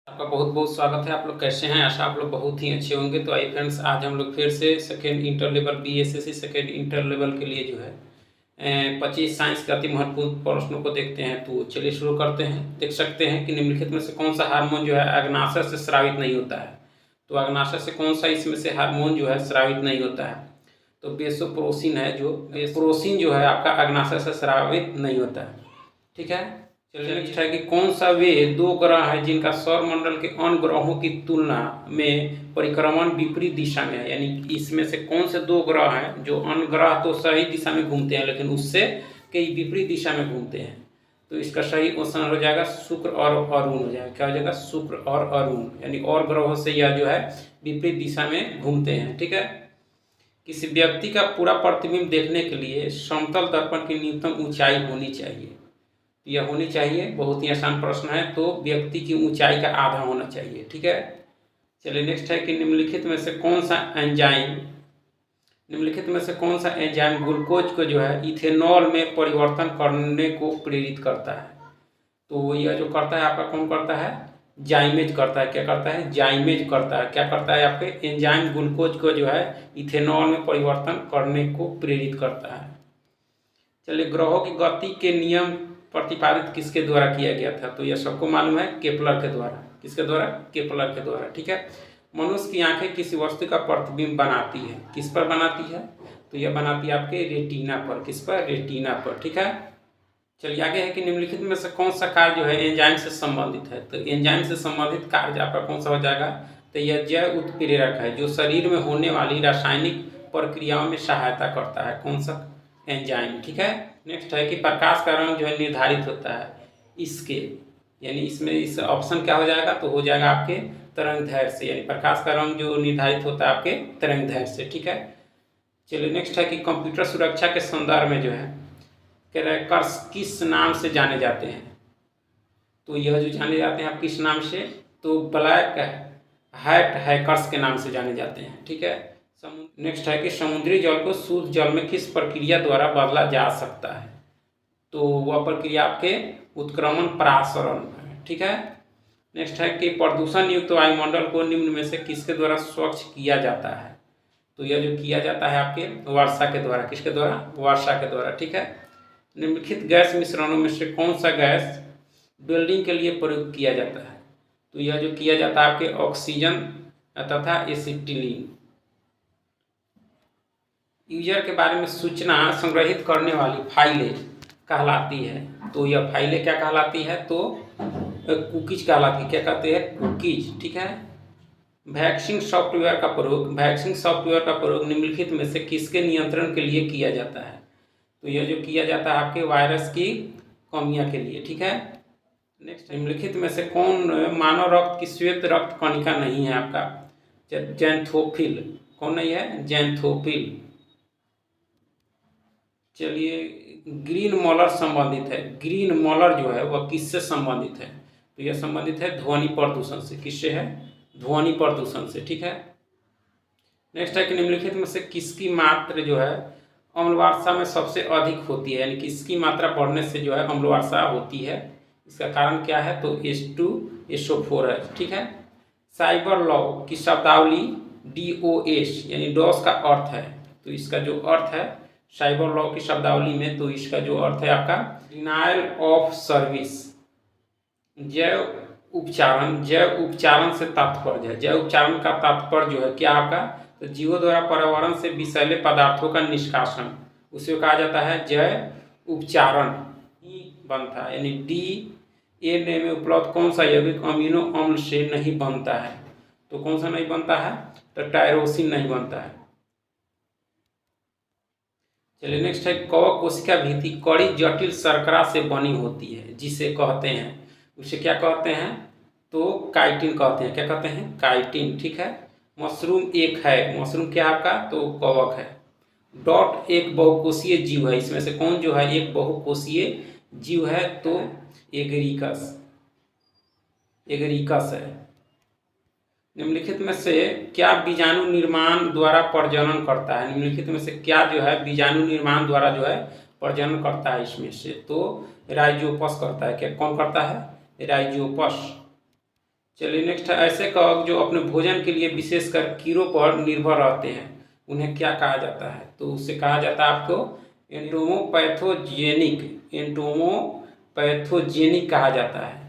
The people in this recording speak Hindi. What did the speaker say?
आपका बहुत बहुत स्वागत है। आप लोग कैसे हैं? आशा आप लोग बहुत ही अच्छे होंगे। तो आइए फ्रेंड्स, आज हम लोग फिर से second inter level BSSC second inter level के लिए जो है 25 साइंस के अति महत्वपूर्ण प्रश्नों को देखते हैं। तो चलिए शुरू करते हैं। देख सकते हैं कि निम्नलिखित में से कौन सा हार्मोन जो है अग्नाशय से स्रावित नहीं होता है। तो अग्नाशय से कौन सा इसमें से हार्मोन जो है स्रावित नहीं होता है? तो बेसोप्रोसिन है। जो बेसोप्रोसिन जो है आपका अग्नाशय से स्रावित नहीं होता है। ठीक है। चलिए नेक्स्ट है कि कौन सा वे दो ग्रह है जिनका सौरमंडल के अन्य ग्रहों की तुलना में परिक्रमण विपरीत दिशा में है। यानी इसमें से कौन से दो ग्रह हैं जो अन्य ग्रह तो सही दिशा में घूमते हैं लेकिन उससे कई विपरीत दिशा में घूमते हैं। तो इसका सही ऑप्शन हो जाएगा शुक्र और अरुण हो जाएगा। क्या हो जाएगा? शुक्र और अरुण। यानी और ग्रहों से यह जो है विपरीत दिशा में घूमते हैं। ठीक है। किसी व्यक्ति का पूरा प्रतिबिंब देखने के लिए समतल दर्पण की न्यूनतम ऊंचाई होनी चाहिए। यह होनी चाहिए। बहुत ही आसान प्रश्न है। तो व्यक्ति की ऊंचाई का आधा होना चाहिए। ठीक है। चलिए नेक्स्ट है कि निम्नलिखित में से कौन सा एंजाइम ग्लूकोज को जो है इथेनॉल में परिवर्तन करने को प्रेरित करता है। तो यह जो करता है आपका कौन करता है? जाइमेज करता है। क्या करता है? जाइमेज करता है। क्या करता है? आपके एंजाइम ग्लूकोज को जो है इथेनॉल में परिवर्तन करने को प्रेरित करता है। चलिए, ग्रहों की गति के नियम प्रतिपादित किसके द्वारा किया गया था? तो यह सबको मालूम है, केपलर के द्वारा। किसके द्वारा? केपलर के द्वारा। ठीक है। मनुष्य की आंखें किसी वस्तु का प्रतिबिंब बनाती है। किस पर बनाती है? तो यह बनाती है आपके रेटिना पर। किस पर? रेटिना पर। ठीक है। चलिए आगे है कि निम्नलिखित में से कौन सा कार्य जो है एंजाइम से संबंधित है? तो एंजाइम से संबंधित कार्य आपका कौन सा हो जाएगा? तो यह जैव उत्प्रेरक है जो शरीर में होने वाली रासायनिक प्रक्रियाओं में सहायता करता है। कौन सा? एंजाइम। ठीक है। नेक्स्ट है कि प्रकाश का रंग जो है निर्धारित होता है इसके, यानी इसमें इस ऑप्शन क्या हो जाएगा? तो हो जाएगा आपके तरंगदैर्घ्य से। यानी प्रकाश का रंग जो निर्धारित होता है आपके तरंगदैर्घ्य से। ठीक है। चलिए नेक्स्ट है कि कंप्यूटर सुरक्षा के संदर्भ में जो है क्रैकर्स किस नाम से जाने जाते हैं? तो यह जो जाने जाते हैं आप किस नाम से? तो ब्लैक हैट हैकर्स के नाम से जाने जाते हैं। ठीक है। नेक्स्ट है कि समुद्री जल को शुद्ध जल में किस प्रक्रिया द्वारा बदला जा सकता है? तो वह प्रक्रिया आपके उत्क्रमण परासरण है। ठीक है। नेक्स्ट है कि प्रदूषण युक्त वायुमंडल को निम्न में से किसके द्वारा स्वच्छ किया जाता है? तो यह जो किया जाता है आपके वर्षा के द्वारा। किसके द्वारा? वर्षा के द्वारा। ठीक है। निम्नलिखित गैस मिश्रणों में से कौन सा गैस बिल्डिंग के लिए प्रयोग किया जाता है? तो यह जो किया जाता है आपके ऑक्सीजन तथा एसिटिलीन। यूजर के बारे में सूचना संग्रहित करने वाली फाइलें कहलाती है। तो यह फाइलें क्या कहलाती है? तो कुकीज कहलाती है। क्या कहते हैं? कुकीज। ठीक है। वैक्सीन सॉफ्टवेयर का प्रयोग निम्नलिखित में से किसके नियंत्रण के लिए किया जाता है? तो यह जो किया जाता है आपके वायरस की कमियां के लिए। ठीक है। नेक्स्ट, निम्नलिखित में से कौन मानव रक्त की श्वेत रक्त कणिका नहीं है आपका? जैंथोफिल। कौन नहीं है? जैंथोफिल। चलिए, ग्रीन मॉलर संबंधित है। ग्रीन मॉलर जो है वह किससे संबंधित है? तो यह संबंधित है ध्वनि प्रदूषण से। किससे है? ध्वनि प्रदूषण से। ठीक है। नेक्स्ट है कि निम्नलिखित में से किसकी मात्रा जो है अम्लवर्षा में सबसे अधिक होती है? यानी किसकी मात्रा बढ़ने से जो है अम्लवर्षा होती है? इसका कारण क्या है? तो H2SO4 है। ठीक है। साइबर लॉ की शब्दावली DOS यानी डॉस का अर्थ है। तो इसका जो अर्थ है साइबर लॉ की शब्दावली में, तो इसका जो अर्थ है आपका डिनायल ऑफ सर्विस। जैव उपचारण से तात्पर्य है। जैव उपचारण का तात्पर्य जो है क्या आपका? तो जीवों द्वारा पर्यावरण से विषैले पदार्थों का निष्कासन, उसे कहा जाता है जैव उपचारण ही बनता है। यानी DNA में उपलब्ध कौन सा यौगिक अमीनो अम्ल से नहीं बनता है? तो कौन सा नहीं बनता है? तो टायरोसिन नहीं बनता है। चलिए नेक्स्ट है कवक कोशिका भित्ति कड़ी जटिल शर्करा से बनी होती है जिसे कहते हैं, उसे क्या कहते हैं? तो काइटिन कहते हैं। क्या कहते हैं? काइटिन। ठीक है। मशरूम एक है। मशरूम क्या आपका? तो कवक है। डॉट एक बहुकोषीय जीव है। इसमें से कौन जो है एक बहुकोषीय जीव है? तो एगरिकस है। निम्नलिखित में से क्या बीजाणु निर्माण द्वारा प्रजनन करता है? निम्नलिखित में से क्या जो है बीजाणु निर्माण द्वारा जो है प्रजनन करता है? इसमें से तो राइजोपस करता है। क्या कौन करता है? राइजोपस। चलिए नेक्स्ट है, ऐसे कवक जो अपने भोजन के लिए विशेषकर कीड़ों पर निर्भर रहते हैं, उन्हें क्या कहा जाता है? तो उससे कहा जाता है आपको एंटोमोपैथोजेनिक, एंटोमोपैथोजेनिक कहा जाता है।